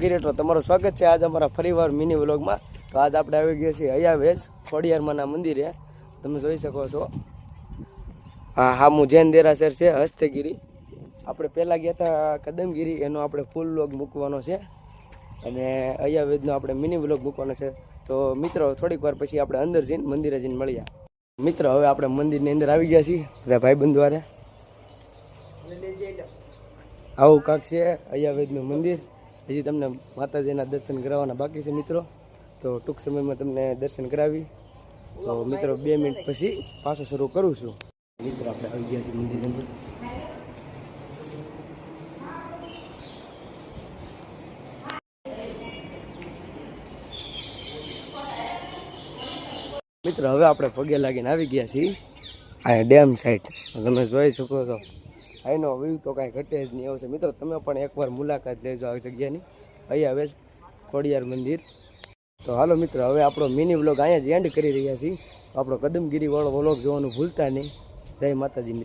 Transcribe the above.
કિરેટો તમારું સ્વાગત છે આજ અમારા ફરીવાર મિની વ્લોગમાં। તો આજ આપણે આવી ગયા છીએ અયાવેજ ખોડિયારમાંના મંદિરે। તમે જોઈ શકો છો હા હામું જૈન દેરાસર છે હસ્તગીરી। આપણે પહેલાં ગયા હતા કદમગીરી, એનો આપણે ફૂલ વ્લોગ મૂકવાનો છે અને અયાવેજનો આપણે મિની વ્લોગ મૂકવાનો છે। તો મિત્રો થોડીક વાર પછી આપણે અંદર જઈને મંદિરે જઈને મળીએ। મિત્રો હવે આપણે મંદિરની અંદર આવી ગયા છીએ બધા ભાઈબંધ વારે। આવું કાંક છે અયાવેજનું મંદિર। હજી તમને માતાજીના દર્શન કરાવવાના બાકી છે મિત્રો, તો ટૂંક સમયમાં તમને દર્શન કરાવી। તો મિત્રો 2 મિનિટ પછી પાછો શરૂ કરું છું। મિત્રો આપણે આવી ગયા છીએ મંદિર અંદર। મિત્રો હવે આપણે પગે લાગીને આવી ગયા છીએ આ ડેમ સાઈડ। તમે જોઈ શકો છો અહીંનો વ્યૂ તો કાંઈ ઘટે જ નહીં આવશે। મિત્રો તમે પણ એકવાર મુલાકાત લેજો આ જગ્યાની, અયાવેજ ખોડિયાર મંદિર। તો હાલો મિત્રો હવે આપણો મિની વ્લોગ અહીંયા જ એન્ડ કરી રહ્યા છીએ। આપણો કદમગીરી વાળો વ્લોગ જોવાનું ભૂલતા નહીં। જય માતાજી।